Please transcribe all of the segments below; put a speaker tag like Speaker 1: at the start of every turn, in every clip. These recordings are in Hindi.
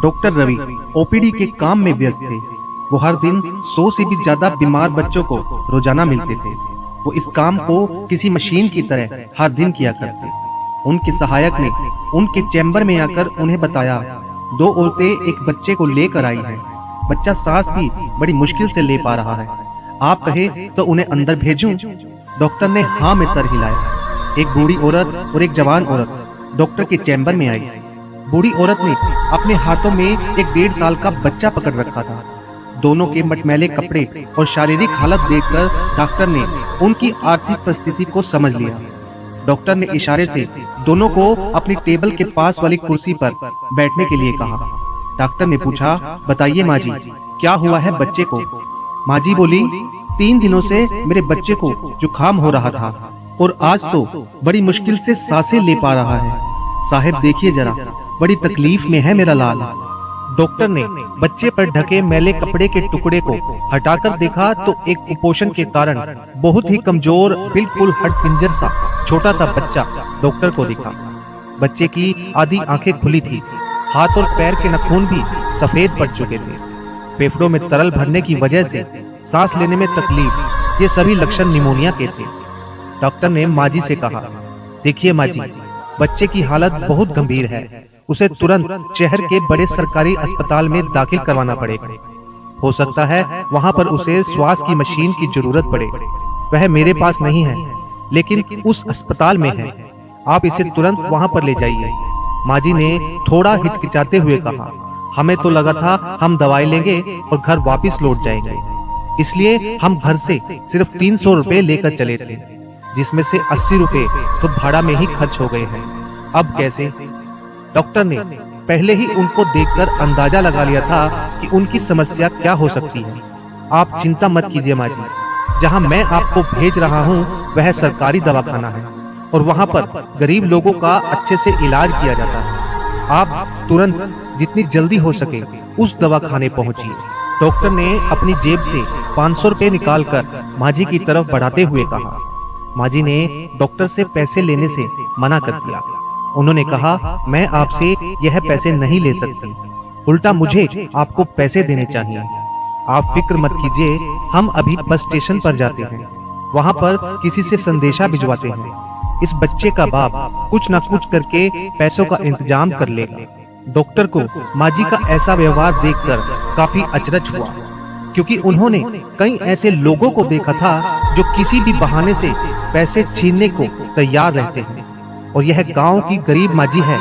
Speaker 1: डॉक्टर रवि ओपीडी के काम में व्यस्त थे। वो हर दिन 100 से भी ज्यादा बीमार बच्चों को रोजाना मिलते थे। वो इस काम को किसी मशीन की तरह हर दिन किया करते। उनके सहायक ने उनके चैम्बर में आकर उन्हें बताया, 2 औरतें एक बच्चे को लेकर आई हैं। बच्चा सांस भी बड़ी मुश्किल से ले पा रहा है। आप कहे तो उन्हें अंदर भेजूं? डॉक्टर ने हाँ में सर हिलाया। एक बूढ़ी औरत और एक जवान औरत डॉक्टर के चैम्बर में आई। बूढ़ी औरत ने अपने हाथों में एक 1.5 साल का बच्चा पकड़ रखा था। दोनों के मटमैले कपड़े और शारीरिक हालत देखकर डॉक्टर ने उनकी आर्थिक परिस्थिति को समझ लिया। डॉक्टर ने इशारे से दोनों को अपनी टेबल के पास वाली कुर्सी पर बैठने के लिए कहा। डॉक्टर ने पूछा, बताइए माँ जी, क्या हुआ है बच्चे को? माँ जी बोली, 3 दिनों से मेरे बच्चे को जुकाम हो रहा था और आज तो बड़ी मुश्किल से सांसें ले पा रहा है। साहब देखिए जरा, बड़ी तकलीफ में है मेरा लाल। डॉक्टर ने बच्चे पर ढके मैले कपड़े के टुकड़े को हटाकर देखा तो एक कुपोषण के कारण बहुत ही कमजोर, बिल्कुल हड्डिपिंजर सा छोटा सा बच्चा डॉक्टर को दिखा। बच्चे की आधी आंखें खुली थी, हाथ और पैर के नाखून भी सफेद पड़ चुके थे। फेफड़ों में तरल भरने की वजह से सांस लेने में तकलीफ, ये सभी लक्षण निमोनिया के थे। डॉक्टर ने माँ जी से कहा, देखिए माँ जी, बच्चे की हालत बहुत गंभीर है। उसे तुरंत शहर के बड़े सरकारी अस्पताल में दाखिल करवाना पड़ेगा। हो सकता है वहां पर उसे श्वास की मशीन की जरूरत पड़े। वह मेरे पास नहीं है, लेकिन उस अस्पताल में है। आप इसे तुरंत वहां पर ले जाइए। माँ जी ने थोड़ा हिचकिचाते हुए कहा, हमें तो लगा था हम दवाई लेंगे और घर वापस लौट जाएंगे, इसलिए हम घर से सिर्फ 300 रुपए लेकर चले थे, जिसमें से 80 रुपए तो भाड़ा में ही खर्च हो गए हैं। अब कैसे? डॉक्टर ने पहले ही उनको देखकर अंदाजा लगा लिया था कि उनकी समस्या क्या हो सकती है। आप चिंता मत कीजिए माँ जी, जहाँ मैं आपको भेज रहा हूँ वह सरकारी दवाखाना है और वहाँ पर गरीब लोगों का अच्छे से इलाज किया जाता है। आप तुरंत जितनी जल्दी हो सके उस दवाखाने पहुँचिए। डॉक्टर ने अपनी जेब से 500 रुपए निकालकर माँ जी की तरफ बढ़ाते हुए कहा। माँ जी ने डॉक्टर से पैसे लेने से मना कर दिया। उन्होंने कहा, मैं आपसे यह पैसे नहीं ले सकती, उल्टा मुझे आपको पैसे देने चाहिए। आप फिक्र मत कीजिए, हम अभी बस स्टेशन पर जाते हैं, वहाँ पर किसी से संदेशा भिजवाते हैं। इस बच्चे का बाप कुछ न कुछ करके पैसों का इंतजाम कर लेगा। डॉक्टर को माँ जी का ऐसा व्यवहार देखकर काफी अचरज हुआ, क्योंकि उन्होंने कई ऐसे लोगों को देखा था जो किसी भी बहाने से पैसे छीनने को तैयार रहते हैं, और यह गांव की गरीब माँ जी है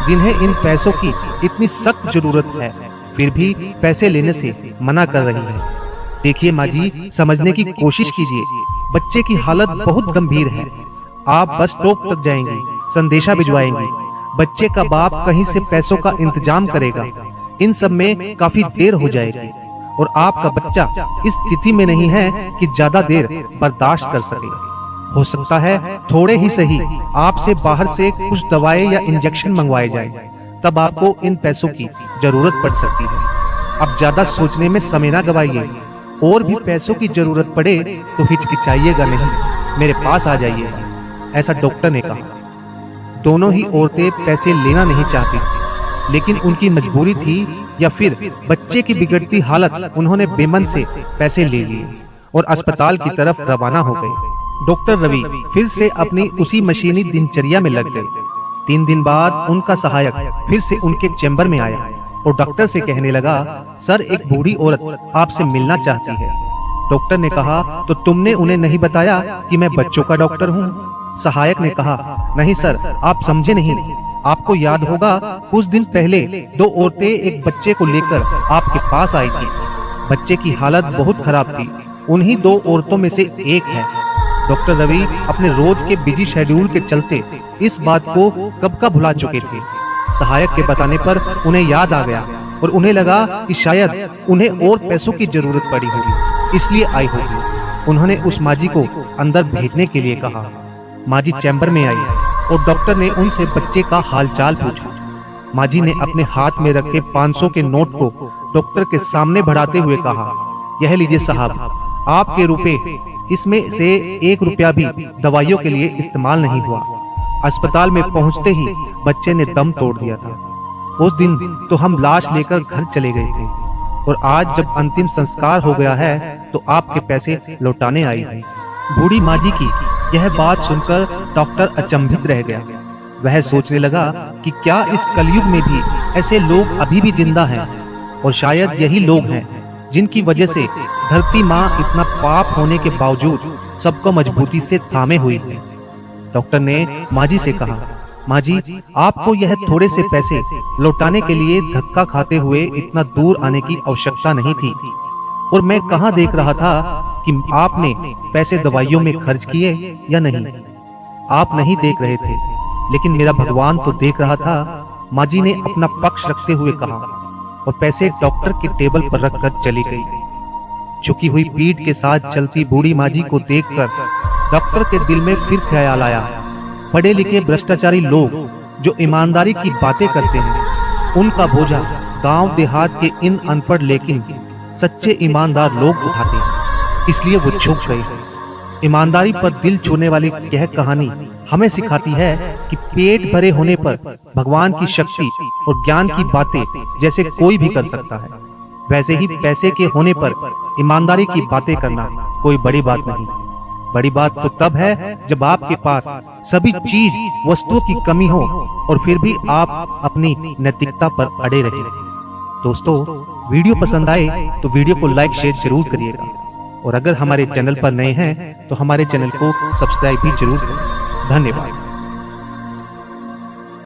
Speaker 1: जिन्हें इन पैसों की इतनी सख्त जरूरत है, फिर भी पैसे लेने से मना कर रही है। देखिए माँ जी, समझने की कोशिश कीजिए, बच्चे की हालत बहुत गंभीर है। आप बस स्टॉप तक जाएंगी, संदेशा भिजवाएंगी, बच्चे का बाप कहीं से पैसों का इंतजाम करेगा। इन सब में काफी देर हो जाएगी और आपका बच्चा इस स्थिति में नहीं है कि ज्यादा देर बर्दाश्त कर सके। हो सकता है थोड़े ही सही आपसे बाहर से कुछ दवाएं या इंजेक्शन मंगवाए जाए, तब आपको इन पैसों की जरूरत पड़ सकती है। अब ज्यादा सोचने में समय ना गवाइए, और भी पैसों की जरूरत पड़े तो हिचकिचाइएगा नहीं, मेरे पास आ जाइए, ऐसा डॉक्टर ने कहा। दोनों ही औरतें पैसे लेना नहीं चाहती, लेकिन उनकी मजबूरी थी या फिर बच्चे की बिगड़ती हालत, उन्होंने बेमन से पैसे ले लिए और अस्पताल की तरफ रवाना हो गए। डॉक्टर रवि फिर से अपनी उसी मशीनी दिनचर्या में लग गए। 3 दिन बाद उनका सहायक फिर से उनके चैम्बर में आया और डॉक्टर से कहने लगा, सर, एक बूढ़ी औरत आपसे मिलना चाहती है। डॉक्टर ने कहा, तो तुमने उन्हें नहीं बताया कि मैं बच्चों का डॉक्टर हूँ? सहायक ने कहा, नहीं सर, आप समझे नहीं। आपको याद होगा कुछ दिन पहले 2 औरतें एक बच्चे को लेकर आपके पास आई थी। बच्चे की हालत बहुत खराब थी, उन्हीं 2 औरतों में से एक है। डॉक्टर रवि अपने रोज के बिजी शेड्यूल के चलते इस बात को कब का भुला चुके थे। सहायक के बताने पर उन्हें याद आ गया और उन्हें लगा कि शायद उन्हें और पैसों की जरूरत पड़ी होगी, इसलिए आई होगी। उन्होंने उस माँ जी को अंदर भेजने के लिए कहा। माँ जी चैम्बर में आई और डॉक्टर ने उनसे बच्चे का हालचाल पूछा। माँ जी ने अपने हाथ में रखे 500 के नोट को डॉक्टर के सामने बढ़ाते हुए कहा, यह लीजिए साहब, आपके रुपए, इसमें से 1 रुपया भी दवाइयों के लिए इस्तेमाल नहीं हुआ। अस्पताल में पहुंचते ही बच्चे ने दम तोड़ दिया था। उस दिन तो हम लाश लेकर घर चले गए थे और आज जब अंतिम संस्कार हो गया है तो आपके पैसे लौटाने आई है। बूढ़ी माँ जी की यह बात सुनकर डॉक्टर अचंभित रह गया। वह सोचने लगा कि क्या इस कलयुग में भी ऐसे लोग अभी भी जिंदा हैं, और शायद यही लोग हैं जिनकी वजह से धरती माँ इतना पाप होने के बावजूद सबको मजबूती से थामे हुई है। डॉक्टर ने माँ जी से कहा, माँ जी, आपको यह थोड़े से पैसे लौटाने के लिए धक्का खाते हुए इतना दूर आने की आवश्यकता नहीं थी, और मैं कहाँ देख रहा था कि आपने पैसे दवाइयों में खर्च किए या नहीं। आप नहीं देख रहे थे, लेकिन मेरा भगवान तो देख रहा था। माँ जी ने अपना पक्ष रखते हुए कहा और पैसे डॉक्टर के टेबल पर रखकर चली गई। झुकी हुई पीठ के साथ चलती बूढ़ी माँ जी को देखकर डॉक्टर के दिल में फिर ख्याल आया, पढ़े लिखे भ्रष्टाचारी लोग जो ईमानदारी की बातें करते हैं, उनका बोझा गांव देहात के इन अनपढ़ लेकिन सच्चे ईमानदार लोग उठाते हैं, इसलिए वो झुक गए। ईमानदारी पर दिल छूने वाली यह कहानी हमें सिखाती है कि पेट भरे होने पर भगवान की शक्ति और ज्ञान की बातें जैसे कोई भी कर सकता है, वैसे ही पैसे के होने पर ईमानदारी की बातें करना कोई बड़ी बात नहीं। बड़ी बात तो तब है जब आपके पास सभी चीज वस्तुओं की कमी हो और फिर भी आप अपनी नैतिकता पर अड़े रहे। दोस्तों, वीडियो पसंद आए तो वीडियो को लाइक शेयर जरूर करिएगा, और अगर हमारे चैनल पर नए हैं तो हमारे चैनल को सब्सक्राइब भी जरूर करें। धन्यवाद।